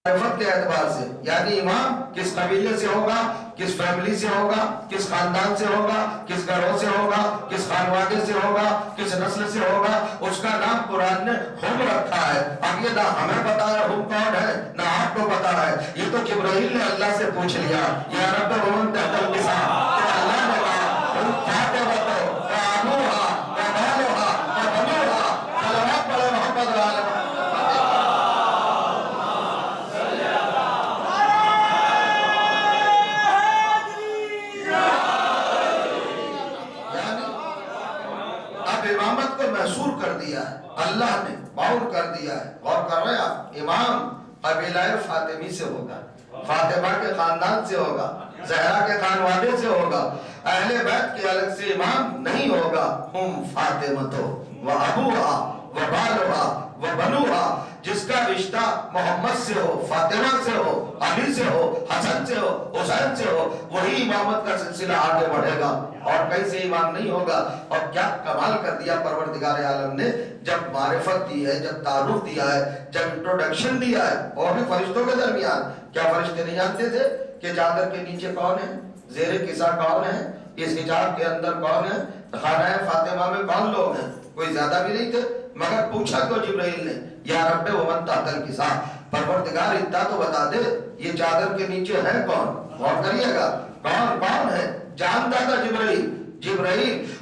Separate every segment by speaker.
Speaker 1: معرفت کے اعتبار سے، یعنی امام کس قبیلے سے ہوگا، کس فیملی سے ہوگا، کس خاندان سے ہوگا، کس گھروں سے ہوگا، کس خانوادے سے ہوگا، کس نسل سے ہوگا، اس کا نام قرآن نے ہم رکھا ہے۔ اب یہ نہ ہمیں پتا ہے ہم کون ہے، نہ آپ کو پتا ہے، یہ تو جبرائیل نے اللہ سے پوچھ لیا، یا رب ومن تحت النساء، تو اللہ نے کہا ہم فاطمہ وابوہا ومالوہا وبنوہا، صلوات پڑھے محمد وآلہ امامت کو محصور کر دیا ہے، اللہ نے باور کر دیا ہے۔ غور کر رہے ہیں، امام قبیلہ فاطمی سے ہوگا، فاطمہ کے خاندان سے ہوگا، زہرا کے خانوادے سے ہوگا، اہل بیت کے الگ سے امام نہیں ہوگا۔ ہم فاطمہ و ابوہا و بالوہا و بنوہا، جس کا رشتہ محمد سے ہو، فاطمہ سے ہو، علی سے ہو، حسن سے ہو، حسین سے ہو، وہی امامت کا سلسلہ آگے بڑھے گا، اور کہیں سے امام نہیں ہوگا۔ اور کیا کمال کر دیا پروردگار عالم نے، جب معرفت دی ہے، جب تعارف دیا ہے، جب انٹروڈکشن دیا ہے، اور بھی فرشتوں کے درمیان، کیا فرشتے نہیں جانتے تھے کہ چادر کے نیچے کون ہے، زیر کسا کون ہے، اس حجاب کے اندر کون ہے، خانہ فاطمہ میں کون لوگ ہیں؟ کوئی زیادہ بھی نہیں تھے، مگر پوچھا تو جبرائیل نے، یا رب ومن تحت النساء، پروردگار اتنا تو بتا دے یہ چادر کے نیچے ہے کون؟ غور کریے گا، کون ہے؟ جانتا تھا جبرائیل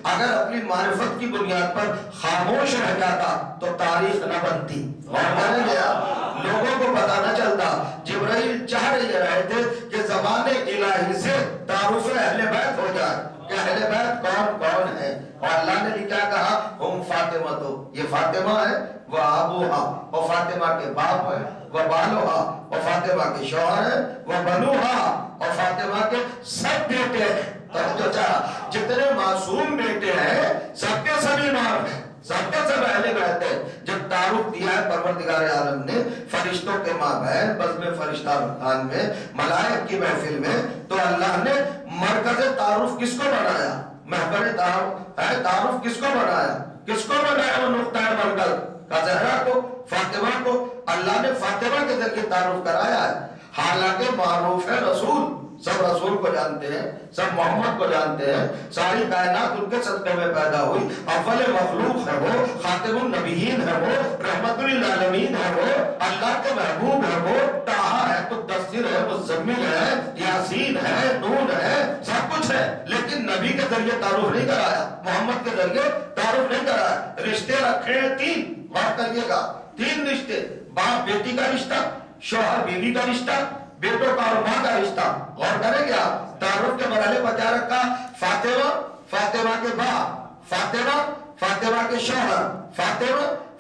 Speaker 1: اگر اپنی معرفت کی بنیاد پر خاموش رہ جاتا تو تاریخ نہ بنتی، غور کریں گے آپ، لوگوں کو پتا نہ چلتا۔ جبرائیل چاہ رہے تھے کہ زبان الہی سے تعارف اہل بیت ہو جائے کہ اہل بیت کون ہے، اور اللہ نے بھی کیا کہا، ہم فاطمہ، تو یہ فاطمہ ہے، وہ ابوہا، وہ فاطمہ کے باپ ہے، وہ بالوہا، وہ فاطمہ کے شوہر ہے، وہ بنوہا، اور فاطمہ کے سب بیٹے ہیں۔ توجہ چاہا، جتنے معصوم بیٹے ہیں سب کے سب امام ہیں، سب کے سب اہل بیت ہیں۔ جب تعارف دیا ہے پروردگار عالم نے فرشتوں کے مابین بزم فرشتہ خان میں، ملائک کی محفل میں، تو اللہ نے مرکز تعارف کس کو بنایا، محور تعارف کس کو بنایا، کس کو بنایا؟ وہ نقطہ مرکز کا زہرا کو، فاطمہ کو اللہ نے فاطمہ کے ذریعے تعارف کرایا ہے۔ حالانکہ معروف ہے رسول، سب رسول کو جانتے ہیں، سب محمد کو جانتے ہیں، ساری کائنات ان کے صدقے میں پیدا ہوئی، اول مخلوق ہے وہ، خاتم النبیین ہے وہ، رحمت للعالمین ہے وہ، اللہ کے محبوب ہے وہ، طٰہٰ ہے، مدثر ہے، مزمل ہے، یاسین ہے، نون ہے، سب کچھ ہے، لیکن نبی کے ذریعے تعارف نہیں کرایا، محمد کے ذریعے تعارف نہیں کرایا۔ رشتے رکھے ہیں تین، غور کریے گا، تین رشتے، باپ بیٹی کا رشتہ، شوہر بیوی کا رشتہ، بیٹوں کا اور ماں کا رشتہ۔ غور کریں گے آپ، تعارف کے مرحلے پر کیا رکھا، فاطمہ کے باپ، فاطمہ کے شوہر،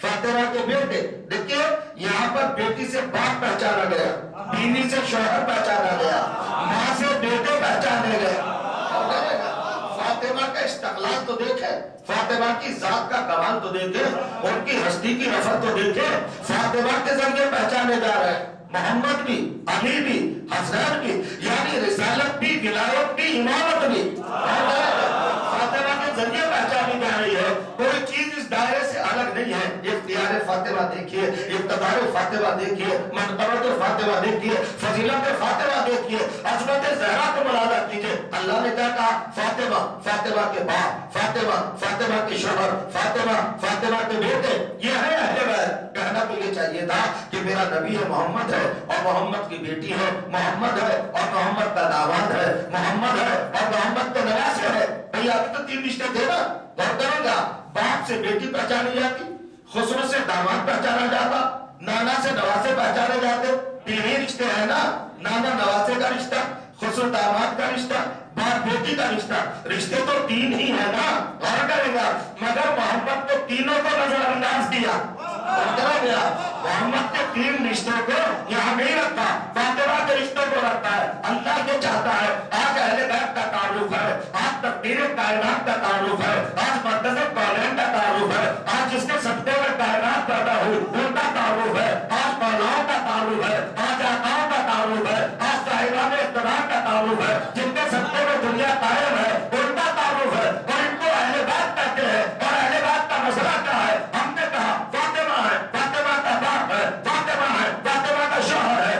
Speaker 1: فاطمہ کے بیٹے۔ دیکھیے یہاں پر بیٹی سے باپ پہچانا گیا، بیوی سے شوہر پہچانا گیا، ماں سے بیٹے پہچانے گئے۔ فاطمہ کا استقلال تو دیکھے، فاطمہ کی ذات کا کمال تو دیکھے، ان کی ہستی کی رفعت تو دیکھے، فاطمہ کے ذریعے پہچانے جا رہے ہیں۔ محمد بھی، علی بھی، حسین بھی، یعنی رسالت بھی، ولایت بھی، امامت بھی فاطمہ کے ذریعے پہچانی جا رہی ہے۔ کوئی چیز اس دائرے سے الگ نہیں ہے۔ اختیار فاطمہ دیکھیے، اقتدار فاطمہ دیکھیے، منقبت فاطمہ دیکھیے، فضیلت فاطمہ دیکھیے، عظمت زہرا کو ملاحظہ کیجئے۔ اللہ نے کیا کہا، فاطمہ کے باپ، فاطمہ کے شوہر، فاطمہ کے بیٹے، یہ ہے اہل بیت۔ کہنا تو یہ چاہیے تھا کہ میرا نبی ہے محمد ہے، اور محمد کی بیٹی ہے، محمد ہے اور محمد کا داماد ہے، محمد ہے اور محمد کا نواسہ ہے۔ بھئی ابھی تو تین رشتے تھے نا، غور کریں گا، باپ سے بیٹی پہچانی جاتی، خسرو سے داماد پہچانا جاتا، نانا سے نواسے پہچانے جاتے۔ تین ہی رشتے ہیں نا، نانا نواسے کا رشتہ، خسرو داماد کا رشتہ، باپ بیٹی کا رشتہ، رشتے تو تین ہی ہیں نا۔ غور کریں گا، مگر محمد کو تینوں کو نظر انداز کیا، محمد کے تین رشتوں کو یہاں نہیں رکھا، فاطمہ کے رشتوں کو رکھتا ہے۔ اللہ یہ چاہتا ہے، آج اہل بیت کا تعارف ہے، آج تقدیر کائنات کا تعارف ہے، آج مقدس کونین کا تعارف ہے، آج جس کے صدقے میں کائنات پیدا ہوئی ان کا تعارف ہے، آج مولاؤں کا تعارف ہے، آج آقاؤں کا تعارف ہے، آج صاحبان اقتدار کا تعارف ہے، جن کے صدقے میں دنیا قائم ہے ان کا تعارف ہے، اور ان کو اہل بیت کہتے ہیں۔ اور اہل بیت کا مسئلہ کیا ہے؟ ہم نے کہا فاطمہ ہے، فاطمہ کا باپ ہے، فاطمہ ہے، فاطمہ کا شوہر ہے،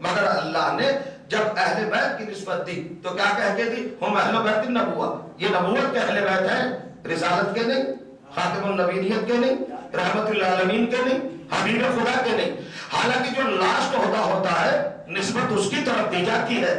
Speaker 1: مگر اللہ نے جب اہل بیت کی نسبت دی تو کیا کہہ کے دی؟ ہم اہل بیت النبوہ، یہ نبوت کے اہل بیت ہیں، رسالت کے نہیں، خاتم النبیت کے نہیں، رحمت للعالمین کے نہیں، حبیب خدا کے نہیں۔ حالانکہ جو لاسٹ ہوتا ہے نسبت اس کی طرف دی جاتی ہے۔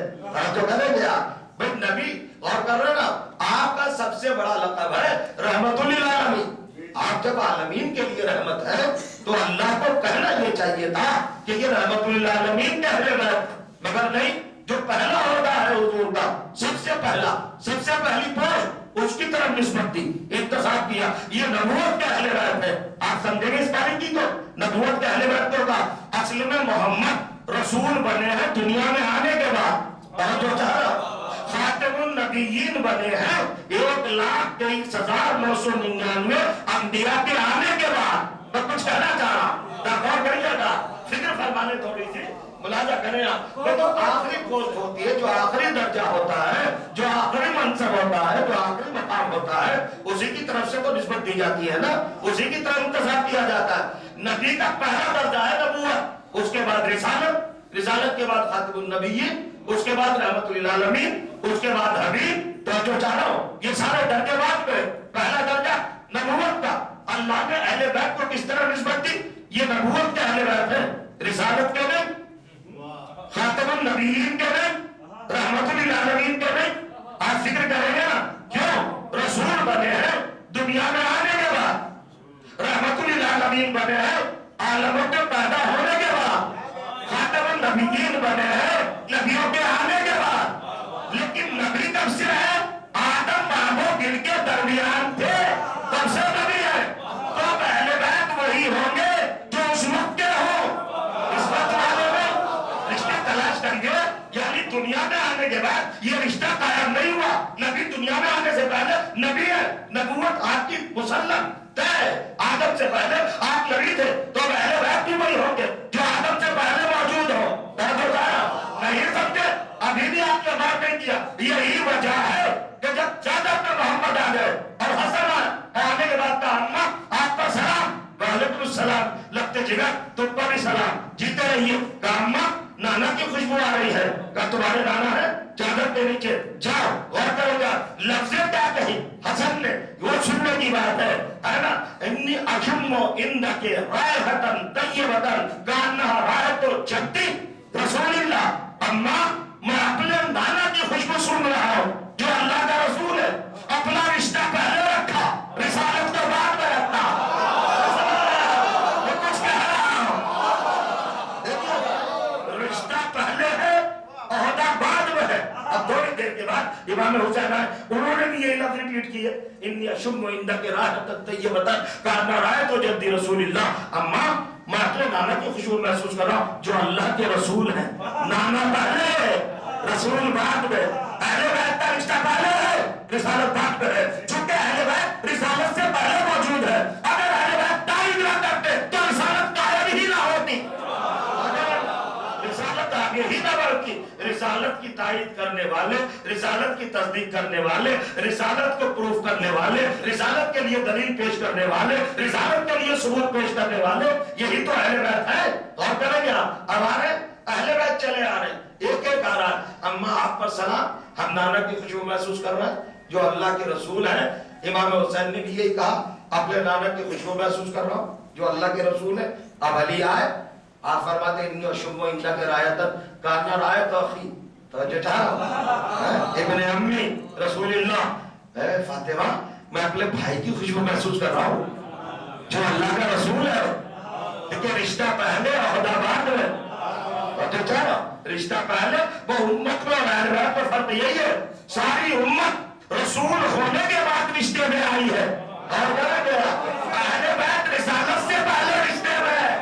Speaker 1: جو کریں گے آپ بھائی نبی اور کر رہے نا، آپ کا سب سے بڑا لقب ہے رحمت للعالمین۔ آپ جب عالمین کے لیے رحمت ہے تو اللہ کو کہنا یہ چاہیے تھا کہ یہ رحمت للعالمین کے اہل بیت، مگر نہیں، جو پہلا ہوتا ہے حضور کا، سب سے پہلا، سب سے پہلی پوسٹ اس کی طرف نسبت دی، انتخاب کیا، یہ نبوت کے اہل بیت ہے۔ آپ سمجھیں گے اس بارے کی تو نبوت کے اہل بیت ہوگا۔ اصل میں محمد رسول بنے ہیں دنیا میں آنے کے بعد، اور جو چاہا خاتم النبیین بنے ہیں 1,23,999 انبیاء کے آنے کے بعد۔ میں کچھ کہنا چاہ رہا، غور کریے گا، فکر فرمانے تھوڑی سی ملاحظہ کریں آپ۔ وہ تو آخری پوسٹ ہوتی ہے، جو آخری درجہ ہوتا ہے، جو آخری منصب ہوتا ہے، جو آخری مقام ہوتا ہے، اسی کی طرف سے تو نسبت دی جاتی ہے نا، اسی کی طرف انتخاب کیا جاتا ہے۔ نبی کا پہلا درجہ ہے نبوت، اس کے بعد رسالت، رسالت کے بعد خاتم النبیین، اس کے بعد رحمت للعالمین، اس کے بعد حبیب۔ تو جو چاہ رہا ہوں یہ سارے درجے بعد پہ، پہلا درجہ نبوت کا۔ اللہ نے اہل بیت کو کس طرح نسبت دی؟ یہ نبوت کے اہل بیت ہیں، رسالت کے نہیں، خاتم النبیین کے نہیں، رحمت للعالمین کے نہیں۔ آپ فکر کریں گے نا، کیوں رسول بنے ہیں دنیا میں آنے کے بعد، رحمت للعالمین بنے ہیں عالموں کے پیدا ہونے کے بعد، خاتم النبیین بنے ہیں نبیوں کے آنے کے بعد۔ لیکن نبی کب سے ہے؟ آدم بابو دل کے درمیان تھے تب سے نبی ہے۔ تو اہل بیت وہی ہوں گے جو اس وقت کے ہوں۔ اس وقت والے میں رشتے تلاش کریں گے، یعنی دنیا میں آنے کے بعد یہ رشتہ قائم نہیں ہوا۔ نبی دنیا میں آنے سے پہلے نبی ہے، نبوت آپ کی مسلم طے۔ آدم سے پہلے آپ نبی تھے، تو اہل بیت بھی وہی ہوں گے جو آدم سے پہلے موجود ہو۔ نہیں سمجھے؟ ابھی بھی آپ نے بات نہیں کیا۔ یہی وجہ ہے کہ جب چادر پہ محمد آ گئے اور حسن آنے کے بعد کہا اماں آپ کا سلام، وعلیکم السلام، لگتے جگر تم پر بھی سلام، جیتے رہیے۔ کہا اماں نانا کی خوشبو آ رہی ہے۔ کہا تمہارے نانا ہے چادر کے نیچے، جاؤ غور کرو گا لفظیں کیا کہی حسن نے، وہ سننے کی بات ہے نا۔ انی اشم عندک رائحۃ طیبۃ کانہا رائحۃ الجنۃ رسول اللہ۔ اماں میں اپنے نانا کی خوشبو سن رہا ہوں جو اللہ کا رسول ہے۔ اپنا رشتہ پہلے رکھا، رسالت کو بعد میں رکھا۔ میں کچھ کہہ رہا ہوں، رشتہ پہلے ہے، عہدہ بعد میں ہے۔ اب تھوڑی دیر کے بعد امام حسین آئے، انہوں نے بھی یہی لفظ ریپیٹ کیے، انی اشم عندک رائحۃ طیبۃ کانہا رائحۃ الجنۃ رسول اللہ۔ اماں میں اپنے نانا کی خوشبو محسوس کر رہا ہوں جو اللہ کے رسول ہیں۔ نانا پہلے، رسول بعد میں۔ اہل بیت کا رشتہ پہلے ہے، رسالت بعد میں ہے۔ چونکہ اہل بیت رسالت سے پہلے موجود ہے۔ اگر اہل بیت تائید نہ کرتے تو رسالت قائم ہی نہ ہوتی۔ رسالت آگے ہی نہ بڑھتی۔ رسالت کی تائید کرنے والے، رسالت کی تصدیق کرنے والے، رسالت کو پروف کرنے والے، رسالت کے لیے دلیل پیش کرنے والے، رسالت کے لیے ثبوت پیش کرنے والے، یہی تو اہل بیت ہے۔ اور کریں گے آپ ہمارے اہل بیت چلے آ رہے ہیں، ایک ایک آ رہا ہے، اماں آپ پر سلام، ہم نانا کی خوشبو محسوس کر رہے ہیں جو اللہ کے رسول ہیں۔ امام حسین نے بھی یہی کہا، اپنے نانا کی خوشبو محسوس کر رہا ہوں جو اللہ کے رسول ہے۔ اب علی آئے، آپ فرماتے ہیں انی اشم عندک رائحۃ کانہا رائحۃ اخی، توجہ چاہا ابن امی رسول اللہ۔ اے فاطمہ میں اپنے بھائی کی خوشبو محسوس کر رہا ہوں جو اللہ کا رسول ہے۔ لیکن رشتہ پہلے عہدہ بعد میں، توجہ چاہا رشتہ پہلے۔ وہ امت میں اور اہل بیت میں فرق یہی ہے، ساری امت رسول ہونے کے بعد رشتے میں آئی ہے، اور اہل بیت رسالت سے پہلے رشتے میں ہے۔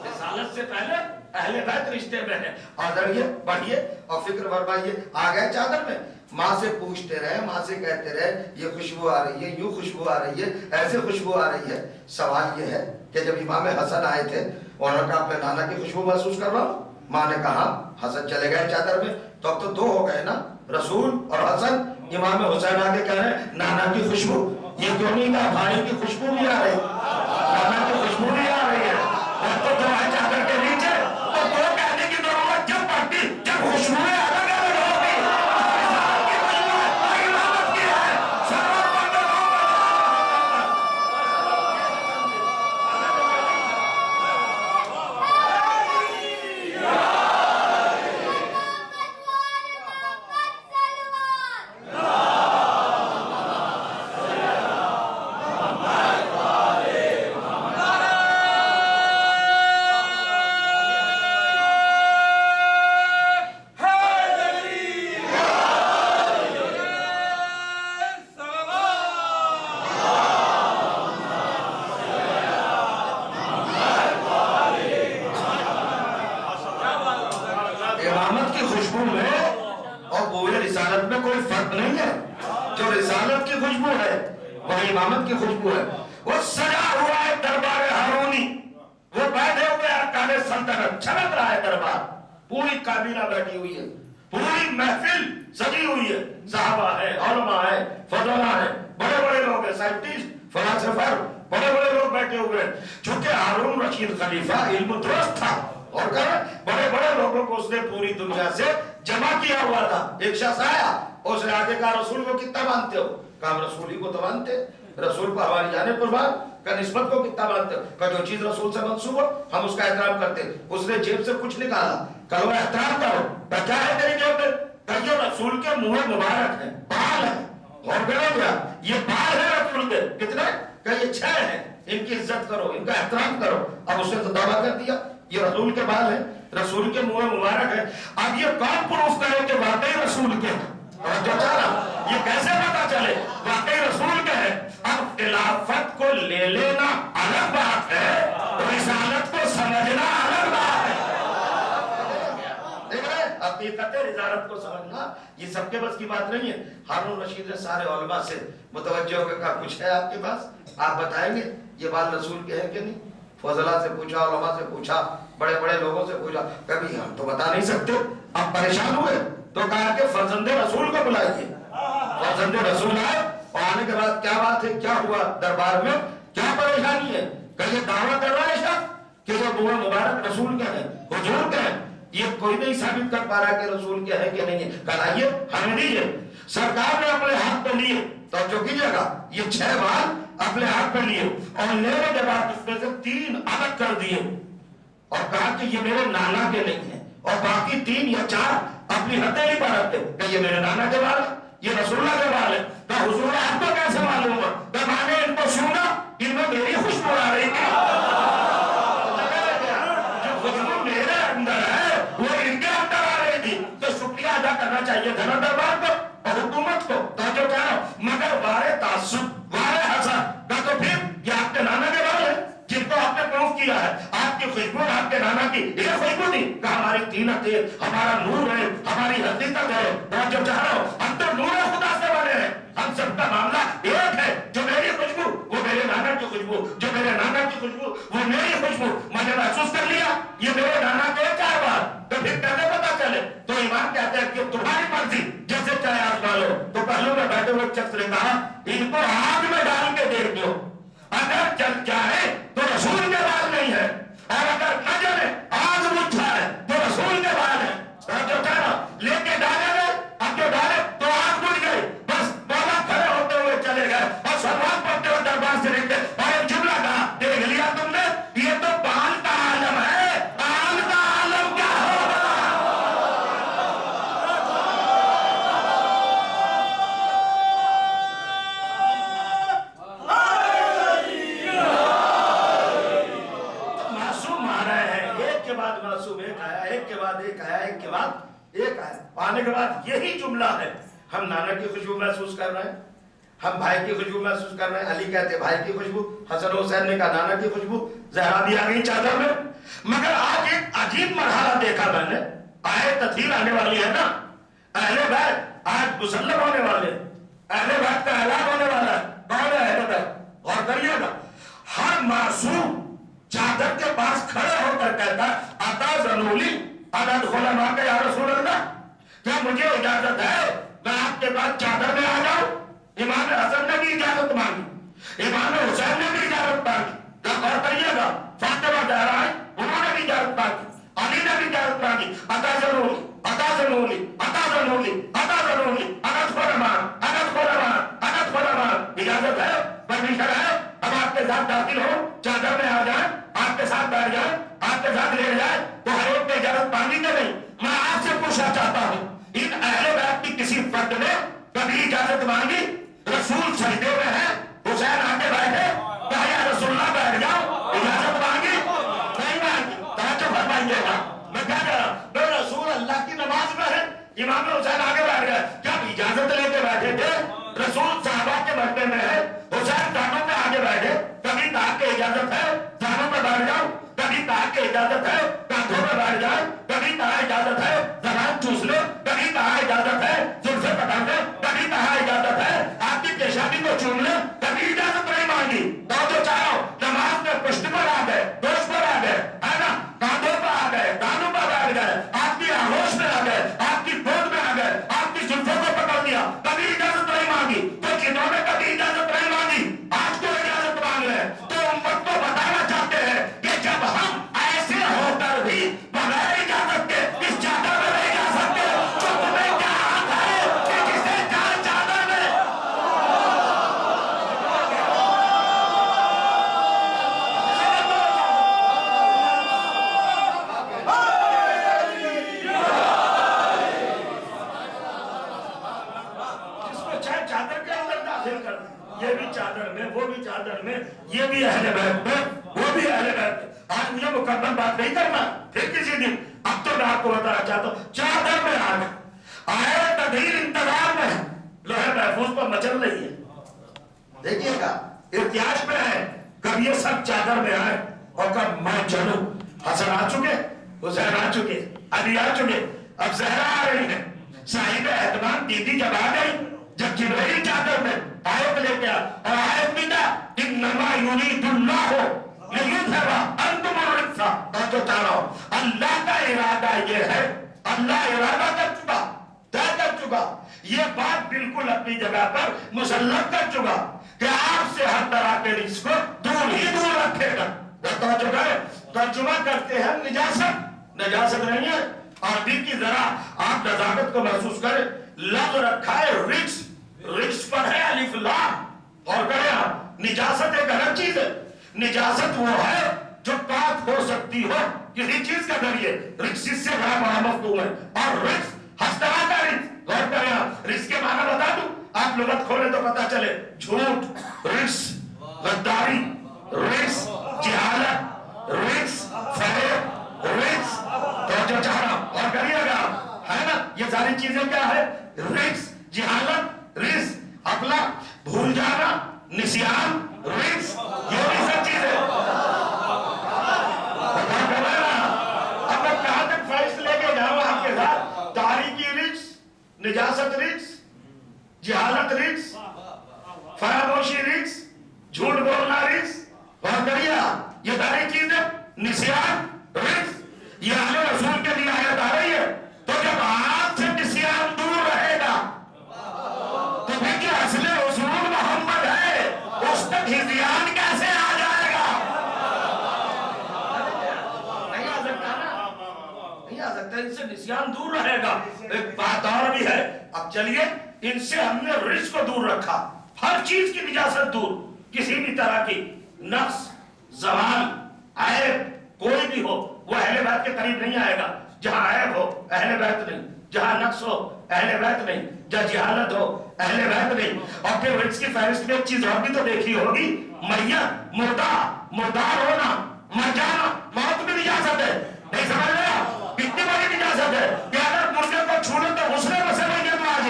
Speaker 1: رسالت سے پہلے اہل بیت رشتے میں ہے۔ آدھڑیے بڑھیے اور فکر فرمائیے، آ گئے چادر میں، ماں سے پوچھتے رہے، ماں سے کہتے رہے یہ خوشبو آ رہی ہے، یوں خوشبو آ رہی ہے، ایسے خوشبو آ رہی ہے۔ سوال یہ ہے کہ جب امام حسن آئے تھے انہوں نے کہا اپنے نانا کی خوشبو محسوس کر رہا ہوں، ماں نے کہا حسن چلے گئے چادر میں، تو اب تو دو ہو گئے نا، رسول اور حسن۔ امام حسین آگے کہہ رہے ہیں نانا کی خوشبو، یہ کیوں نہیں کہا بھائی کی خوشبو بھی آ رہی، نانا کی خوشبو بھی آ رہی ہے، اور تو دو ہے چادر کے نیچے۔ رسالت میں کوئی فرق نہیں ہے. جو رسالت کی خوشبو ہے وہ امامت کی خوشبو ہے. وہ سجا ہوا ہے دربار ہارونی, وہ بیٹھے ہوئے ارکان سلطنت, چھلک رہا ہے دربار, پوری کابینہ بیٹھی ہوئی ہے, پوری محفل سجی ہوئی ہے, صحابہ ہے, علماء ہے, فضلاء ہے, بڑے بڑے لوگ ہیں, سائنٹسٹ, فلاسفر, بڑے بڑے لوگ بیٹھے ہوئے ہیں. چونکہ ہارون رشید خلیفہ علم درست تھا اور بڑے بڑے لوگوں کو اس نے پوری دنیا سے جمع کیا ہوا تھا. ایک شخص آیا, اس نے آگے کہا رسول کو کتنا مانتے ہو؟ کہا رسول ہی کو تو مانتے, رسول کو ہماری جانب قربان, کا نسبت کو کتنا مانتے ہو؟ کہ جو چیز رسول سے منسوب ہو ہم اس کا احترام کرتے. اس نے جیب سے کچھ نکالا, کہ وہ احترام کرو. کہ کیا ہے تیری جیب میں؟ کہ یہ رسول کے منہ مبارک ہے, بال ہے. اور بیٹھو گیا, یہ بال ہے رسول کے. کتنے؟ کہ یہ 6 ہیں, ان کی عزت کرو, ان کا احترام کرو. اب اس نے تو دعویٰ کر دیا یہ رسول کے بال ہیں, رسول کے منہ مبارک ہے. اب یہ کون پروف کرے کہ واقعی رسول کے ہیں؟ اور جو چاہا یہ کیسے پتا چلے واقعی رسول کے ہیں؟ اب خلافت کو لے لینا الگ بات ہے, رسالت کو سمجھنا الگ بات ہے. دیکھ رہے حقیقت رسالت کو سمجھنا یہ سب کے بس کی بات نہیں ہے. ہارون رشید نے سارے علماء سے متوجہ ہو کے کہا کچھ ہے آپ کے پاس, آپ بتائیں گے یہ بات رسول کے ہیں کہ نہیں؟ فضلاء سے پوچھا, علماء سے پوچھا, بڑے بڑے لوگوں سے پوچھا, کبھی ہم تو بتا نہیں سکتے. اب پریشان ہوئے تو کہا کہ فرزند رسول کو بلائیے. فرزند رسول آئے, اور آنے کے بعد کیا بات ہے, کیا ہوا دربار میں, کیا پریشانی ہے؟ کہ یہ دعویٰ کر رہا ہے شخص کہ وہ منہ مبارک رسول کے ہیں, حضور کے ہیں. یہ کوئی نہیں ثابت کر پا رہا کہ رسول کے ہے کہ نہیں ہے. کہائیے ہمیں دیجیے. سرکار نے اپنے ہاتھ پہ لیے, توجہ کیجیے گا, یہ 6 بال اپنے ہاتھ پہ لیے, اور لینے کے بعد اس میں سے 3 الگ کر دیے, اور کہا کہ یہ میرے نانا کے نہیں ہیں, اور باقی 3 یا 4 اپنی ہتھیلی پر رکھتے کہ یہ میرے نانا کے بال ہے, یہ رسول اللہ کے بال ہے. کہ حضور آپ کو کیسے معلوم ہوا؟ کہ میں نے ان کو سنا, ان میں میری خوشبو آ رہی تھی. جو خوشبو میرے اندر ہے وہ ان کے اندر آ رہی تھی. تو شکریہ ادا کرنا چاہیے تھا نا دربار کو اور حکومت کو. تو جو کہہ رہا ہوں, مگر وارے تعصب, وارے حسد, کہ تو پھر یہ آپ کے نانا کے بال ہے جن کو آپ نے پروف کیا ہے. آپ کی خوشبو آپ کے نانا کی یہ خوشبو نہیں, کہ ہماری تینت ہے, ہمارا نور ہے, ہماری حقیقت ہے. تو جو چاہ رہا ہوں, ہم تو نور خدا سے بنے ہیں, ہم سب کا معاملہ ایک ہے. جو میری خوشبو وہ میرے نانا کی خوشبو, جو میرے نانا کی خوشبو وہ میری خوشبو. میں نے محسوس کر لیا یہ میرے نانا کے 4 بار. تو پھر کیسے پتا چلے؟ تو ایمان کہتے ہیں کہ تمہاری مرضی جیسے چاہے آزما لو. تو پہلو میں بیٹھے ہوئے شخص نے کہا ان کو آگ میں ڈال کے دیکھ دو, اگر جل جائے تو رسول کے بال نہیں ہے, اور اگر نہ جلے آگ بجھ جائے تو رسول کے بال ہے. جو کہنا لے کے ڈالے گئے, اب جو ڈالے تو آگ بجھ گئی. بس مولا کھڑے ہوتے ہوئے چلے گئے اور سلوات پڑھتے ہوئے دربار سے نکلے, اور ایک جملہ کہا, دیکھ لیا تم نے, یہ تو بال کا عالم ہے, آگ کا عالم کیا ہوگا. معصوم ایک آیا, ایک کے بعد ایک آیا, ایک کے بعد ایک آیا. آنے کے بعد یہی جملہ ہے, ہم نانا کی خوشبو محسوس کر رہے ہیں, ہم بھائی کی خوشبو محسوس کر رہے ہیں. علی کہتے بھائی کی خوشبو, حسن حسین نے کہا نانا کی خوشبو, زہرا بھی آ گئی چادر میں. مگر آج ایک عجیب مرحلہ دیکھا میں نے. آئے تطہیر آنے والی ہے نا, اہل بیت آج مسلم ہونے والے, اہل بیت کا اعلان ہونے والا ہے. کون ہے اہل بیت؟ غور کریے گا, ہر معصوم چادر کے پاس کھڑے ہو کر کہتا عطا زنولی انا ادخل معک یا رسول اللہ, کیا مجھے اجازت ہے میں آپ کے پاس چادر میں آ جاؤں؟ امام حسن نے بھی اجازت مانگی, امام حسین نے بھی اجازت مانگی. غور کریے گا, فاطمہ زہرا ہے, انہوں نے بھی اجازت مانگی, علی نے بھی اجازت مانگی. عطا زنولی عطا زنولی عطا زنولی عطا زنولی انا ادخل معک انا ادخل معک انا ادخل معک. اجازت ہے, پرمیشن ہے, اب آپ کے ساتھ داخل ہو, چادر میں آ جائیں, آپ کے ساتھ بیٹھ جائیں, آپ کے ساتھ لیٹ جائیں. تو ہر ایک نے اجازت مانگی کہ نہیں؟ میں آپ سے پوچھنا چاہتا ہوں, ان اہل بیت کی کسی فرد نے کبھی اجازت مانگی؟ رسول سجدے میں ہے, حسین آگے بیٹھے, کہا یا رسول اللہ بیٹھ جاؤ, اجازت مانگی؟ نہیں مانگی. توجہ فرمائیے گا, میں کہہ رہا ہوں رسول اللہ کی نماز میں ہے, امام حسین آگے بیٹھ گئے, جب اجازت لے کے بیٹھے تھے. رسول صحابہ کے مرتبے میں ہے, حسین دانوں میں آگے بیٹھے, کبھی کہا کہ اجازت ہے دانوں میں بیٹھ جاؤ, کبھی کہا کہ اجازت ہے کاندھوں میں بیٹھ جائے, کبھی کہا اجازت ہے زبان چوس لو, کبھی کہا اجازت ہے زلفے
Speaker 2: چادر کے اندر داخل کر دی. یہ بھی چادر میں، وہ بھی چادر میں، یہ بھی اہل بیت میں، وہ بھی اہل بیت میں. آج مجھے مکمل بات نہیں کرنا، پھر کسی دن. اب تو میں آپ کو بتانا چاہتا ہوں چادر میں آئے تدہیر انتظار میں ہے، لوہے محفوظ پر مچل رہی ہے.
Speaker 1: دیکھیے گا
Speaker 2: احتیاج میں ہے. کب یہ سب چادر میں آئے اور کب میں چلوں. حسن آ چکے، حسین آ چکے، علی آ چکے، اب زہرا آ رہی ہے. صاحب اہتمام دیدی جب آ گئی، جب جبرائیل چادر میں آیت لے کے اور آیت بھی تھا انما یرید اللہ لیذھب عنکم الرجس. اور تو چاہ رہا ہوں اللہ کا ارادہ یہ ہے، اللہ ارادہ کر چکا، طے کر چکا، یہ بات بالکل اپنی جگہ پر مسلم کر چکا کہ آپ سے ہر طرح کے رزق کو دور ہی دور رکھے گا. ترجمہ کرتے ہیں نجاست، نجاست نہیں ہے. عربی کی ذرا آپ نزاکت کو محسوس کریں. لفظ رکھا ہے رجس، رجس پر ہے الف لام. اور کہیں آپ نجاست ایک الگ چیز ہے. نجاست وہ ہے جو پاک ہو سکتی ہو کسی چیز کا ذریعے. رجس سے بڑا بڑا مفہوم ہے. اور رجس ہر طرح کا رجس. غور کریں آپ، رجس کے معنی بتا دوں، آپ لغت کھولے تو پتا چلے. جھوٹ رجس، غداری رجس، جہالت رجس، فریب رجس. توجہ چاہ رہا ہوں اور کریے گا، ہے نا. یہ ساری چیزیں کیا ہے؟ رجس، جہالت رجس، عقل بھول جانا، نسیان رجس، یہ بھی سب چیزیں. اب میں کہاں تک فیصل لے کے جاؤں آپ کے ساتھ؟ تاریکی رجس، نجاست رجس، جہالت رجس، فراموشی رجس، جھوٹ بولنا رجس. اور کریے یہ ساری چیزیں نسیان رجس. یہ اہل رسول کے لیے آیت آ رہی ہے. تو جب آپ سے نسیان دور رہے گا تو پھر کہ اصل رسول محمد ہے، اس تک ہذیان کیسے آ جائے گا؟ نہیں آ سکتا نا، نہیں آ سکتا. ان سے نسیان دور رہے گا. ایک بات اور بھی ہے. اب چلیے ان سے ہم نے رزق کو دور رکھا، ہر چیز کی نجاست دور. کسی بھی طرح کی نقص، زوال، عیب کوئی بھی ہو وہ اہل بیت کے قریب نہیں آئے گا. جہاں عیب ہو اہل بیت نہیں، جہاں نقص ہو اہل بیت نہیں، جہاں جہالت ہو اہل بیت نہیں. اور پھر رزق کی فہرست میں ایک چیز اور بھی تو دیکھی ہوگی، میت، مردہ، مردار ہونا، مر جانا. موت بھی نجاست ہے. نہیں سمجھ رہے آپ؟ کتنی بڑی نجاست ہے کہ اگر مردے کو چھو لو تو غسلے میں سے نہیں ہے. تو آج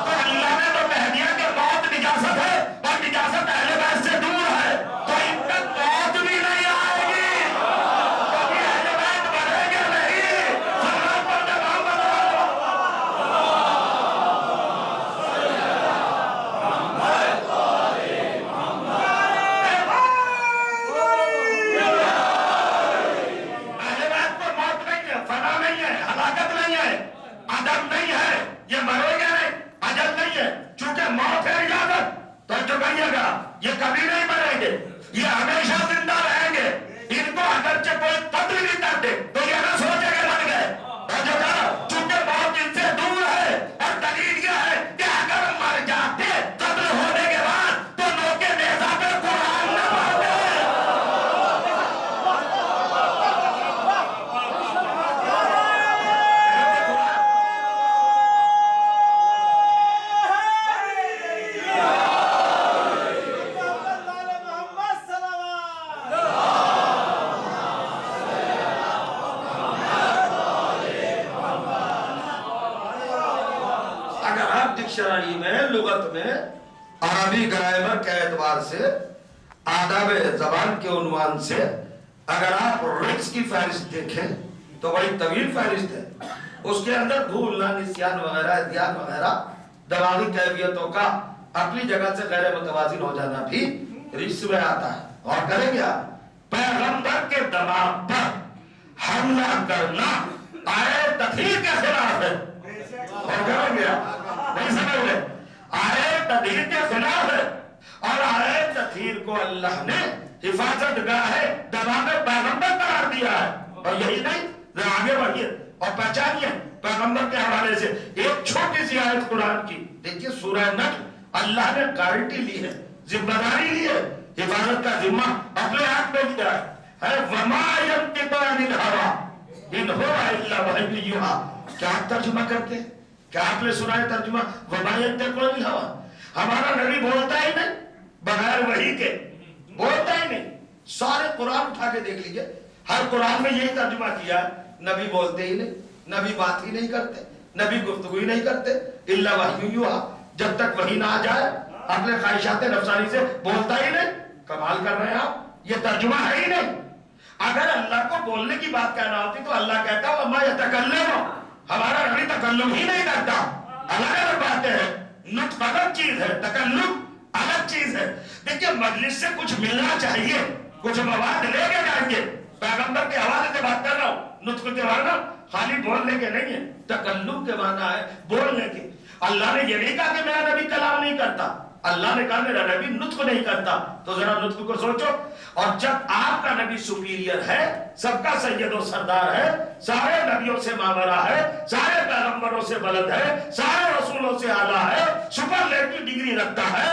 Speaker 2: تو اللہ نے تو کہہ دیا کہ موت نجاست ہے اور نجاست اہل بیت سے دور ہے. تو ان کا موت بھی نہیں آئے گی. یہ کبھی نہیں مریں گے، یہ ہمیشہ زندہ رہیں گے. ان کو اگرچہ کوئی قتل بھی کر دے تو یہ نہ سوچے کہ مر گئے. چونکہ موت ان سے دور ہے. اور دلیل یہ ہے کہ اگر مر جاتے قتل ہونے کے بعد تو لوگ کے نیزہ پہ قرآن نہ پڑھتے. ڈکشنری میں، لغت میں،
Speaker 1: عربی گرامر کے اعتبار سے، آداب زبان کے عنوان سے اگر آپ رزق کی فہرست دیکھیں تو بڑی طویل فہرست ہے. اس کے اندر بھولنا، نسیان وغیرہ، دھیان وغیرہ، دماغی کیفیتوں کا اپنی جگہ سے غیر متوازن ہو جانا بھی رزق میں آتا ہے. اور کریں گے آپ
Speaker 2: پیغمبر کے دماغ پر حملہ کرنا آئے تطہیر کے خلاف ہے. اور کریں گے آپ نہیں سمجھ رہے؟ آئے تطہیر کے خلاف ہے. اور آئے تطہیر کو اللہ نے حفاظت گاہ دماغ پیغمبر قرار دیا ہے. اور یہی نہیں، آگے بڑھیے اور پہچانیے پیغمبر کے حوالے سے ایک چھوٹی سی آیت قرآن کی. دیکھیے سورہ نجم، اللہ نے گارنٹی لی ہے، ذمہ داری لی ہے، حفاظت کا ذمہ اپنے ہاتھ میں لیا ہے. وما ينطق عن الهوى ان هو الا وحی یوحی. کیا آپ ترجمہ کرتے ہیں؟ کیا آپ نے سنا ہے ترجمہ وما ينطق عن الهوى؟ ہمارا نبی بولتا ہی نہیں بغیر وحی کے، بولتا ہی نہیں. سارے قرآن اٹھا کے دیکھ لیجئے، ہر قرآن میں یہی ترجمہ کیا ہے، نبی بولتے ہی نہیں، نبی بات ہی نہیں کرتے، نبی گفتگو ہی نہیں کرتے، الا وحی یوحی، جب تک وحی نہ آ جائے اپنے خواہشات نفسانی سے بولتا ہی نہیں. کمال کر رہے ہیں آپ، یہ ترجمہ ہے ہی نہیں. اگر اللہ کو بولنے کی بات کہنا ہوتی تو اللہ کہتا وما یتکلم، ہمارا نبی تکلم ہی نہیں کرتا. الگ الگ باتیں ہیں، نطق الگ چیز ہے، تکلم الگ چیز ہے. دیکھیے مجلس سے کچھ ملنا چاہیے، کچھ مواد لے کے جائیے. پیغمبر کے حوالے سے بات کر رہا ہوں، نطق کے معنی خالی بولنے کے نہیں ہے، تکلم کے معنی ہے بولنے کے. اللہ نے یہ نہیں کہا کہ میرا نبی کلام نہیں کرتا، اللہ نے کہا میرا نبی نطق نہیں کرتا. تو ذرا نطق کو سوچو. اور جب آپ کا نبی سپیریئر ہے، سب کا سید و سردار ہے، سارے نبیوں سے ماورا ہے، سارے پیغمبروں سے بلند ہے، سارے رسولوں سے اعلیٰ ہے، سپرلیٹو ڈگری رکھتا ہے،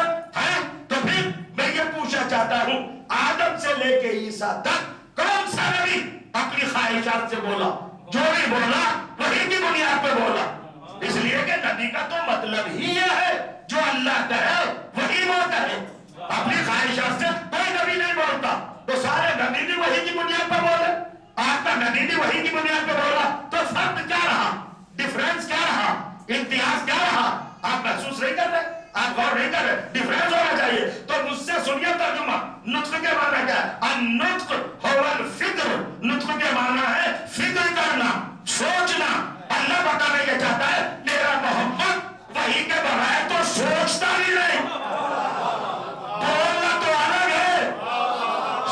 Speaker 2: تو پھر میں یہ پوچھنا چاہتا ہوں، آدم سے لے کے عیسیٰ تک کون سا نبی اپنی خواہشات سے بولا؟ جو بھی بولا وہی کی بنیاد پہ بولا. اس لیے کہ نبی کا تو مطلب ہی یہ ہے جو اللہ کہے وہی وہ کہے. اپنی خواہشات سے کوئی نبی نہیں بولتا، تو سارے نبی بھی وہی کی بنیاد پر بولے. آپ کا نبی بھی وہی کی بنیاد پر بولا، تو فرق کیا رہا؟ ڈفرنس کیا رہا؟ امتیاز کیا رہا؟ آپ محسوس نہیں کر رہے، آپ غور نہیں کر رہے. ڈفرنس ہونا چاہیے. تو مجھ سے سنیے ترجمہ. نطق کے معنی کیا ہے؟ النطق هو الفکر. نطق کے معنی ہے فکر کرنا، سوچنا. اللہ بتانا یہ چاہتا ہے میرا محمد وحی کے بغیر تو سوچتا بھی نہیں. بولنا تو الگ ہے،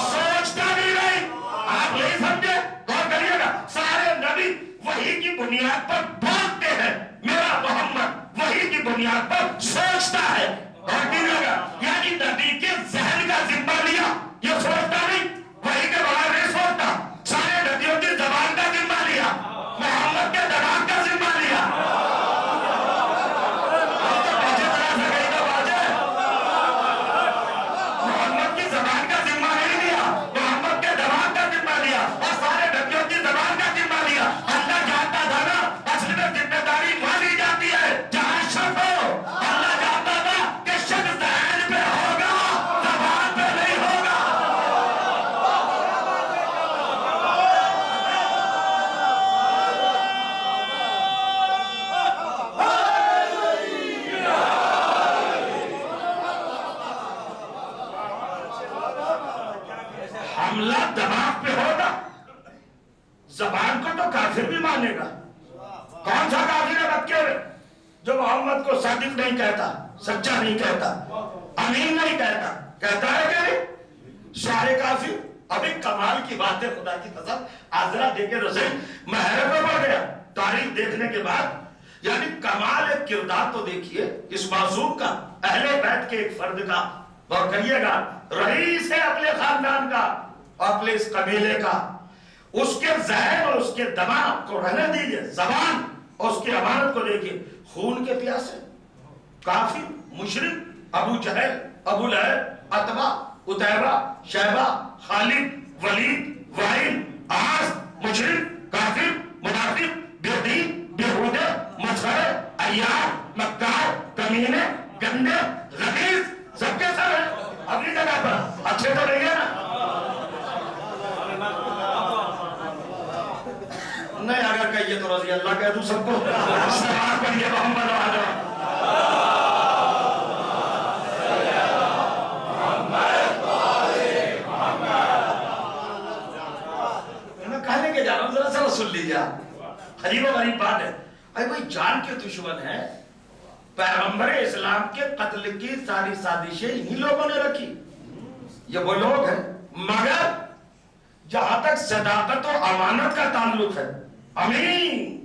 Speaker 2: سوچتا بھی نہیں. آپ نہیں سمجھے؟ غور کریے گا. سارے نبی وحی کی بنیاد پر بولتے ہیں، میرا محمد وحی کی بنیاد پر سوچتا ہے. غور کیجیے گا. یعنی نبی کے ذہن کا ذمہ لیا، یہ سوچتا نہیں، وحی کے بغیر نہیں سوچتا. سارے نبیوں کی زبان کا ذمہ لیا، محمد کے دماغ کا ذمہ لیا. محمد کی زبان کا ذمہ نہیں لیا، محمد کے دماغ کا ذمہ لیا، اور سارے نبیوں کی زبان کا ذمہ لیا. اللہ جانتا تھا نا اصل میں ذمہ داری مانی جاتی ہے جہاں شک ہو. اللہ جانتا تھا کہ شک ذہن پہ ہوگا، زبان پہ نہیں ہوگا. حملہ دماغ پہ ہوگا، زبان کو تو کافر بھی مانے گا. کون سا کافر ہے مکے میں جو محمد کو صادق نہیں کہتا، سچا نہیں کہتا، امین نہیں کہتا؟ کہتا ہے کہ نہیں؟ سارے کافر. ابھی کمال کی بات ہے خدا کی قسم. آزرا دیکھے رسول محرم میں پڑ گیا تاریخ دیکھنے کے بعد. یعنی کمال ایک کردار تو دیکھیے اس معصوم کا، اہل بیت کے ایک فرد کا. اور کہیے گا رئیس ہے اپنے خاندان کا، اپنے اس قبیلے کا. اس کے ذہن اور اس کے دماغ کو رہنے دیجئے، زبان اور اس کی امانت کو دیکھیے. خون کے پیاسے، کافر، مشرک، ابو جہل، ابو لہب، عتبہ، عتیبہ، شیبہ، خالد، ولید، وائل، عاص، مشرک، کافر، منافق، بے دین، بےہودے، مسخرے، عیار، مکار، کمینے، گندے، غلیظ، سب کے سب ہیں اپنی جگہ پر. اچھے تو نہیں ہے نا؟ نہیں، اگر کہیے تو رضی اللہ کہہ دوں سب کو. سلام پڑھیے محمد آجا. میں کہنے کے جا رہا ہوں، ذرا سا سن لیجیے. عجیب و غریب بات ہے. اے بھائی جان کے دشمن ہیں. پیغمبر اسلام کے قتل کی ساری سازشیں انہی لوگوں نے رکھی. یہ وہ لوگ ہیں. مگر جہاں تک صداقت و امانت کا تعلق ہے، امین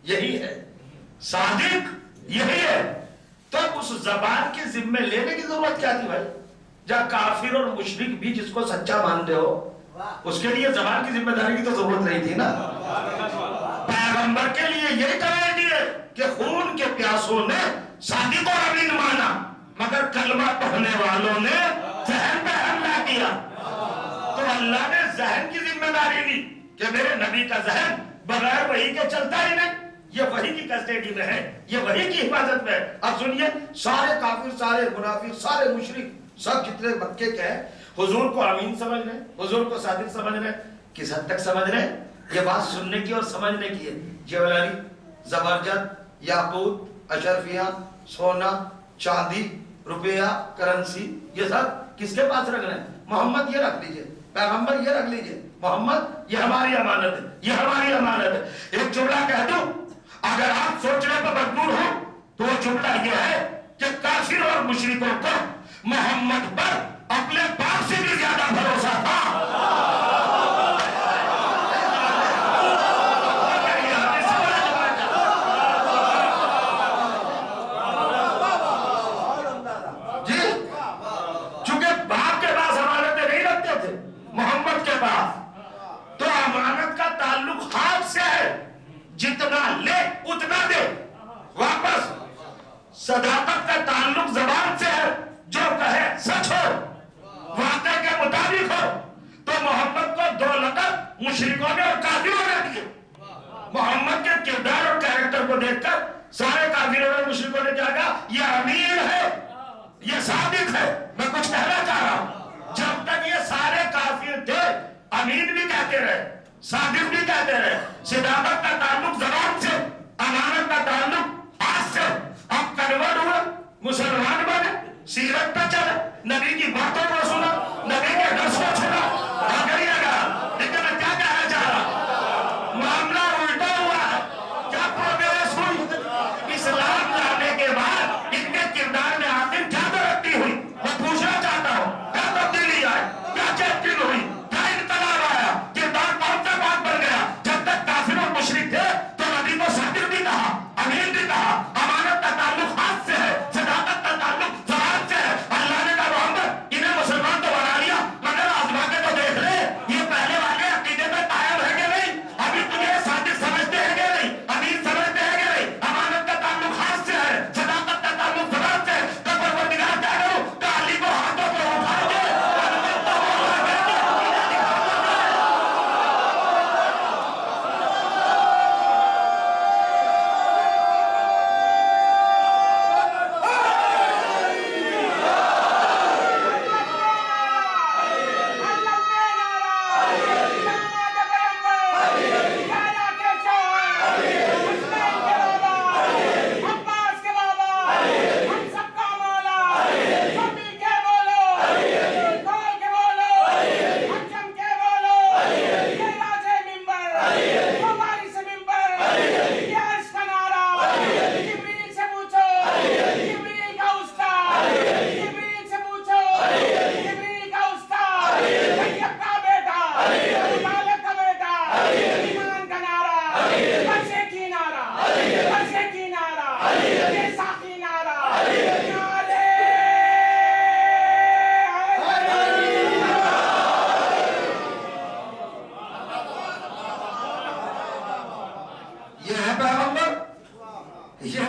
Speaker 2: یہی ہے، صادق یہی ہے. تو اس زبان کے ذمہ لینے کی ضرورت کیا تھی بھائی؟ جب کافر اور مشرک بھی جس کو سچا مانتے ہو اس کے لیے زبان کی ذمہ داری کی تو ضرورت نہیں تھی نا. پیغمبر کے لیے یہی کمیٹی ہے کہ خون کے پیاسوں نے صادق اور امین مانا، مگر کلمہ پڑھنے والوں نے ذہن پہ حملہ کیا. تو اللہ نے ذہن کی ذمہ داری لی کہ میرے نبی کا ذہن بغیر وحی کے چلتا ہی نہیں. یہ وہی کی کسٹڈی میں ہے، یہ وہی کی حفاظت میں ہے۔ اب سنیے، سارے کافر، سارے منافق، سارے مشرک، سب جتنے مکے کے ہیں، حضور کو امین سمجھ رہے ہیں، حضور کو صادق سمجھ رہے ہیں۔ کس حد تک سمجھ رہے ہیں؟ یہ بات سننے کی اور سمجھنے کی ہے۔ جیولری، زبرجد، یاقوت، اشرفیہ، سونا، چاندی، روپیہ، کرنسی، یہ سب کس کے پاس رکھ رہے ہیں؟ محمد یہ رکھ لیجئے، پیغمبر یہ رکھ لیجئے، محمد یہ ہماری امانت ہے، یہ ہماری امانت ہے۔ ایک جملہ کہہ دوں، اگر آپ سوچنے پر مجبور ہو تو وہ جملہ یہ ہے کہ کافر اور مشرکوں کو محمد پر اپنے باپ سے بھی زیادہ بھروسہ تھا۔ جی، چونکہ باپ کے پاس امانتیں نہیں رکھتے تھے، محمد کے پاس تو امانت کا تعلق ہاتھ سے ہے، جتنا لے اتنا دے واپس۔ صداقت کا تعلق زبان سے ہے، جو کہے سچ ہو، وعدے کے مطابق ہو۔ تو محمد کو 2 لقب مشرکوں نے اور کافروں نے دیے۔ محمد کے کردار اور کیریکٹر کو دیکھ کر سارے کافروں اور مشرکوں نے کیا کہا؟ یہ امین ہے، یہ صادق ہے۔ میں کچھ کہنا چاہ رہا ہوں، جب تک یہ سارے کافر تھے امین بھی کہتے رہے، صادق بھی کہتے رہے۔ صداقت کا تعلق زبان سے، امانت کا تعلق ہاتھ سے۔ اب کنورٹ ہوئے، مسلمان بنے، سیرت پہ چلے، نبی کی باتوں کو سنا، نبی کے درس کو سنا، نہ کریے گا۔ لیکن میں کیا کہنا چاہ رہا، معاملہ الٹا ہوا ہے۔ کیا پروگریس ہوئی؟ اسلام لانے کے بعد ان کے کردار میں آخر کیا ترقی ہوئی؟ میں پوچھنا چاہتا ہوں، کیا تبدیلی آئی؟ کیا چینجنگ ہوئی؟ کیا انقلاب آیا؟ کردار کون سا بات بن گیا؟ جب تک کافر اور مشرک تھے تو نبی کو صادق بھی کہا، امین بھی کہا، امانت کا تعلق ہاتھ سے ہے، صداقت کا تعلق زبان سے ہے۔ اللہ نے کہا محمد انہیں مسلمان تو بنا لیا، مگر آزما کے تو دیکھ لے، یہ پہلے والے عقیدے میں قائم ہے کہ نہیں؟ ابھی تمہیں صادق سمجھتے ہیں کہ نہیں؟ امین سمجھتے ہیں کہ نہیں؟ امانت کا تعلق ہاتھ سے ہے، صداقت کا تعلق زبان سے ہے۔ تو پروردگار کہہ رہا ہوں کہ علی کو ہاتھوں پہ اٹھا کے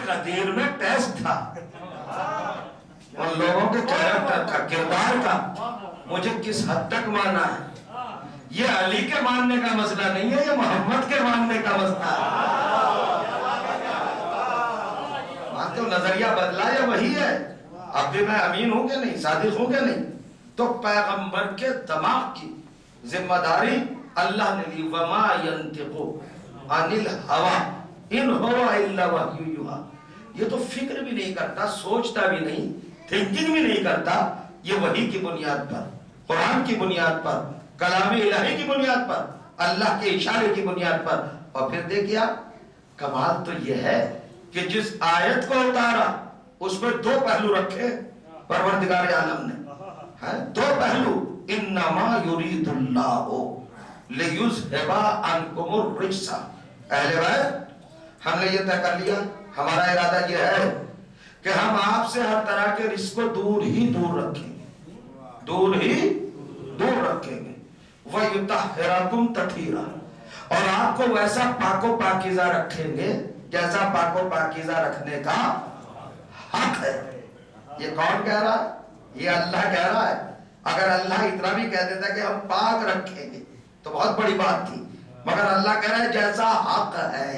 Speaker 2: قدیر میں ٹیسٹ تھا ان لوگوں کے کیریکٹر کا، کردار کا، مجھے کس حد تک مانا ہے۔ یہ علی کے ماننے کا مسئلہ نہیں ہے، یہ محمد کے ماننے کا مسئلہ ہے۔ مانتے ہو نظریہ بدلا یا وہی ہے؟ اب بھی میں امین ہوں کہ نہیں، صادق ہوں کہ نہیں؟ تو پیغمبر کے دماغ کی ذمہ داری اللہ نے لی۔ وما ينطق عن الهوى ان هو الا وحی یوحی۔ یہ تو فکر بھی نہیں کرتا، سوچتا بھی نہیں، تھنکنگ بھی نہیں کرتا، یہ وحی کی بنیاد پر، قرآن کی بنیاد پر، کلام الہی کی بنیاد پر، اللہ کے اشارے کی بنیاد پر۔ اور پھر دیکھیا کمال تو یہ ہے کہ جس آیت کو اتارا اس میں 2 پہلو رکھے پروردگار عالم نے، 2 پہلو۔ انما یرید اللہ لیذھب عنکم الرجس۔ اہل بیت ہم نے یہ طے کر لیا، ہمارا ارادہ یہ ہے کہ ہم آپ سے ہر طرح کے رزق کو دور ہی دور رکھیں گے، دور ہی دور رکھیں گے۔ وَيُطَهِّرَكُمْ تَطْهِيرًا، اور آپ کو ویسا پاک و پاکیزہ رکھیں گے جیسا پاک و پاکیزہ رکھنے کا حق ہے۔ یہ کون کہہ رہا ہے؟ یہ اللہ کہہ رہا ہے۔ اگر اللہ اتنا بھی کہہ دیتا کہ ہم پاک رکھیں گے تو بہت بڑی بات تھی، مگر اللہ کہہ رہا ہے جیسا حق ہے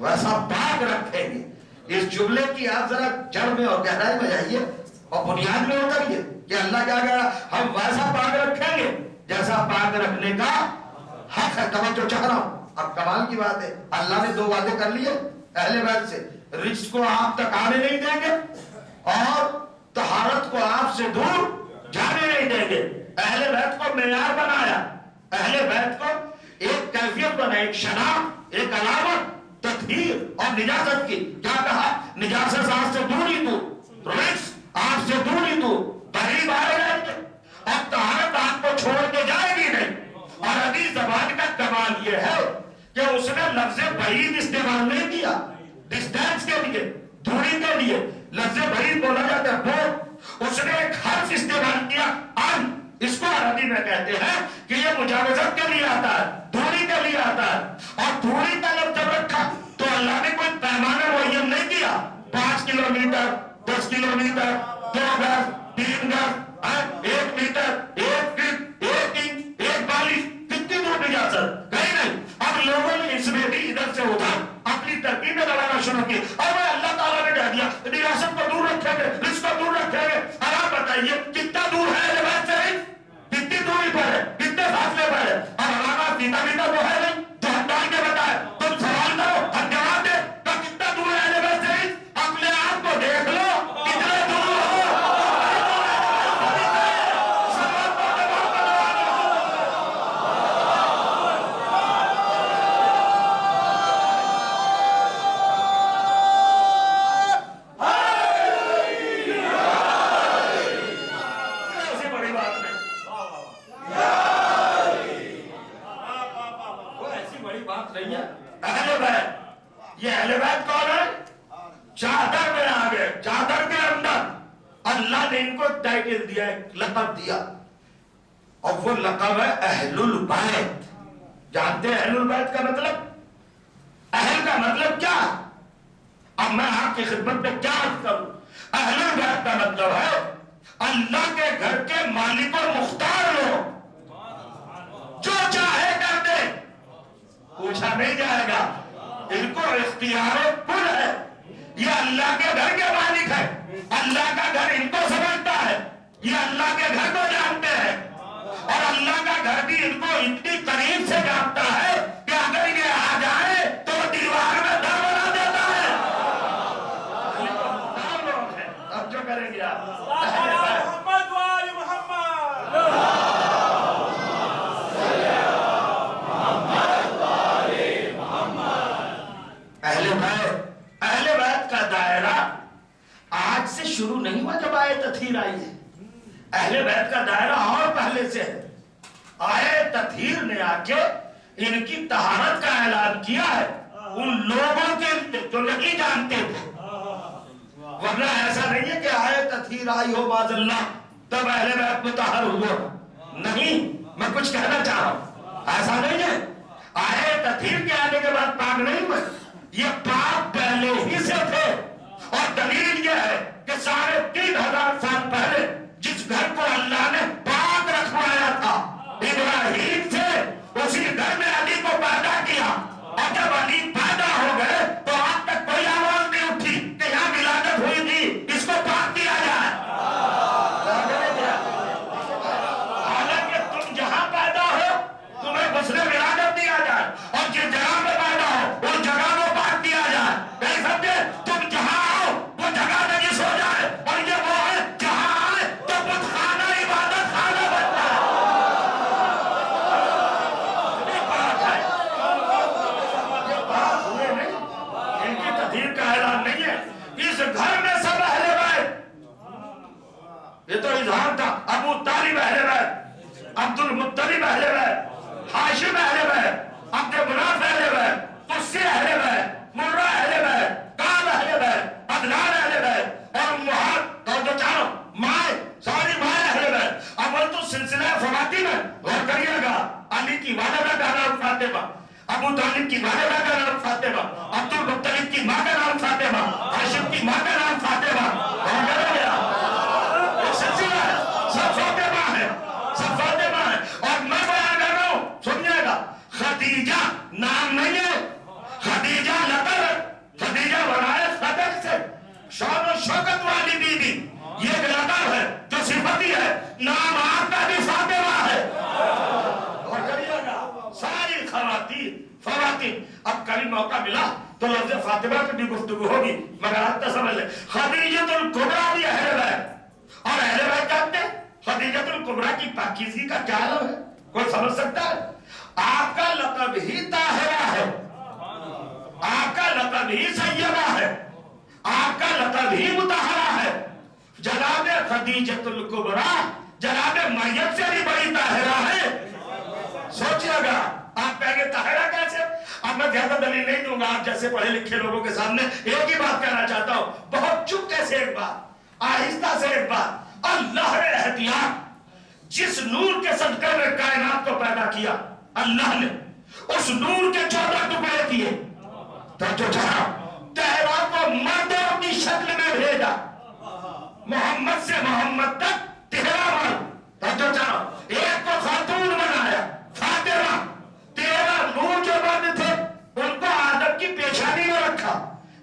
Speaker 1: ویسا پاک رکھیں گے. اس جملے کی آپ ذرا جڑ میں اور گہرائی میں جائیے اور بنیاد میں اتریے کہ اللہ کیا کہہ رہا, ہم ویسا پاک رکھیں گے جیسا پاک رکھنے کا حق ہے. توجہ چاہ رہا ہوں. اب کمال کی بات ہے, اللہ نے 2 وعدے کر لیے اہل بیت سے, رزق کو آپ تک آنے نہیں دیں گے اور طہارت کو آپ سے دور جانے نہیں دیں گے. اہل بیت کو معیار بنایا, اہل بیت کو ایک کیفیت بنا, ایک شناخت, ایک علامت تطہیر اور نجاست کی. کیا کہا, نجاست آپ سے دور ہی دور, رزق آپ سے دور ہی دور, قریب آ رہے گے اور طہارت آپ کو چھوڑ کے جائے گی نہیں. اور حدیث زبان کا کمال یہ ہے کہ اس نے لفظ بعید استعمال نہیں کیا ڈسٹینس کے لیے, دوری کے لیے. لفظ بعید بولا جاتا ہے بہت, اس نے ایک حرف استعمال کیا ان, اس کو عربی میں کہتے ہیں کہ یہ مجاوزت کے لیے آتا ہے, دوری کے لیے آتا ہے. اور دوری کا لفظ جب رکھا تو اللہ نے کوئی پیمانہ معین نہیں کیا, 5 کلومیٹر, 10 کلومیٹر, 2 گز, 3 گز, 1 میٹر, 1 فٹ, 1 انچ, 1 بالش, کتنی دور نجاست کہیں نہیں. اب لوگوں نے اس میں بھی ادھر سے ادھر اپنی ترکیبیں لگانا شروع کی. اور وہ اللہ تعالیٰ نے کہہ دیا نجاست کو دور رکھیں گے, رزق کو دور رکھیں گے. اب آپ بتائیے کتنا دور ہے اہل بیت سے, کتنی دوری پر ہے, کتنے فاصلے پر ہے. اور ہمارا سیدھا سیدھا تو ہے نہیں جو ہم ڈال کے بتائے. تم سوال کرو ہم جواب دیں تو کتنا دور ہے اہل بیت سے, اپنے آپ کو دیکھ لو کتنے دور ہو. یہ اہل بیت کون ہے, چادر میں آ گئے, چادر کے اندر اللہ نے ان کو ٹائٹل دیا, ایک لقب دیا, اور وہ لقب ہے اہل البیت. جانتے ہیں اہل البیت کا مطلب, اہل کا مطلب کیا. اب میں آپ کی خدمت میں کیا عرض کروں. اہل البیت کا مطلب ہے اللہ کے گھر کے مالک اور مختار لوگ, جو چاہے کر دے, پوچھا نہیں جائے گا. ان کو اختیار کل ہے, یہ اللہ کے گھر کے مالک ہے, اللہ کا گھر ان کو سمجھتا ہے, یہ اللہ کے گھر کو جانتے ہیں. اور اللہ کا گھر بھی ان کو اتنی قریب سے جانتا ہے کہ اگر یہ آ جائے تو دیوار میں در بنا دیتا ہے. اب جو کریں گے آپ
Speaker 3: محمد وآل محمد.
Speaker 1: اہل بیت کا دائرہ آج سے شروع نہیں ہوا جب آیت تطہیر آئی ہے. اہل بیت کا دائرہ اور پہلے سے ہے. آیت تطہیر نے آ کے ان کی طہارت کا اعلان کیا ہے ان لوگوں کے جو نہیں جانتے تھے. ورنہ ایسا نہیں ہے کہ آیت تطہیر آئی ہو معاذ اللہ تب اہل بیت مطہر ہوا. نہیں, میں کچھ کہنا چاہ رہا ہوں, ایسا نہیں ہے. آیت تطہیر کے آنے کے بعد پاک نہیں ہوئے, یہ پاک پہلے ہی سے تھے. اور دلیل یہ ہے کہ 3500 سال پہلے جس گھر کو اللہ نے پاک رکھوایا تھا ابراہیم سے, اسی گھر میں علی کو پیدا کیا. اور جب علی پیدا ہو گئے تو آج تک کوئی آواز نہیں اٹھی کہ یہاں ولادت ہوئی تھی, اس کو پاک کیا جائے. حالانکہ تم جہاں پیدا ہو تمہیں غسل ولادت دیا جائے, اور جس جگہ میں پیدا ہو اس جگہ کو پاک کیا جائے. نہیں سمجھے, تم جہاں آؤ وہ جگہ نجس ہو جائے, اور یہ وہ ہے جہاں آئے تو بت خانہ عبادت خانہ بنتا ہے. یہ بات ہے, یہ بات ہوئے نہیں, ان کی تطہیر کا اعلان نہیں ہے. اس گھر میں سب اہل بیت, یہ تو اظہار تھا. ابو طالب اہل بیت, عبد المطلب اہل بیت, ہاشم اہل بیت, عبد مناف اہل بیت, قصی اہل بیت, مرہ اہل بیت, کعب اہل بیت, عدنان اہل بیت, اور امہات اور جو چاروں مائیں, ساری مائیں اہل بیت. اول تو سلسلہ فواتی میں غور کریے گا. علی کی والدہ کا نام فاطمہ, ابو طالب کی والدہ کا نام فاطمہ, عبد المطلب کی ماں کا نام فاطمہ, ہاشم کی ماں کا نام فاطمہ. غور کریں گے آپ, ایک سلسلہ ہے, سب فاطمہ ہے, سب فاطمہ ہے. اور میں بیان کر رہا ہوں, سنیے گا, خدیجہ نام نہیں ہے, خدیجہ لقب ہے
Speaker 2: شوکت والی بیوی، یہ ایک لقب ہے جو صفتی ہے، نام آپ کا بھی فاطمہ ہے۔ اور کریے گا ساری خواتین، اب کبھی موقع ملا تو لفظ فاطمہ کی بھی گفتگو ہوگی، مگر آپ تو سمجھ لیں خدیجۃ الکبریٰ بھی اہل بیت، اور اہل بیت جانتے ہیں خدیجۃ الکبریٰ کی پاکیزگی کا کیا علم ہے؟ کوئی سمجھ سکتا ہے؟ آپ کا لقب ہی طاہرہ ہے، آپ کا لقب ہی سیدہ ہے، آپ کا لقب ہی مطہرہ ہے۔ جناب خدیجۃ الکبریٰ جناب مریم سے بھی بڑی طاہرہ ہے۔ سوچئے گا آپ کہیں گے طاہرہ کیسے؟ اب میں زیادہ دلیل نہیں دوں گا، آپ جیسے پڑھے لکھے لوگوں کے سامنے ایک ہی بات کہنا چاہتا ہوں، بہت چپکے سے ایک بات، آہستہ سے ایک بات۔ اللہ نے احتیاط جس نور کے صدقے میں کائنات کو پیدا کیا، اللہ نے اس نور کے 14 ٹکڑے کیے، توجہ چاہا تہرا کو مردوں کی شکل میں بھیجا، محمد سے محمد تک 13 مرد، توجہ چاہا ایک کو خاتون بنایا فاطمہ، 13 نور جو مرد تھے ان کو آدم کی پیشانی میں رکھا،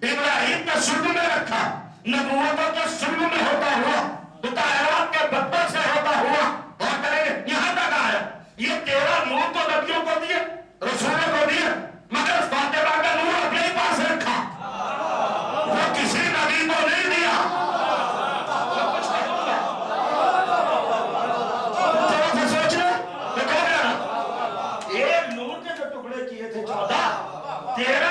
Speaker 2: ابراہیم کے سلم میں رکھا، نبوتوں کے سلم میں ہوتا ہوا، مطہرات کے بدبر سے ہوتا ہوا، اور کریں گے یہاں تک آیا۔ یہ 13 نور تو نبیوں کو دیے، رسولوں کو دیے، مگر فاطمہ کا نور اپنے ہی پاس رکھا، وہ کسی نبی کو نہیں دیا۔ ایک نور کے جو ٹکڑے کیے تھے 14، 13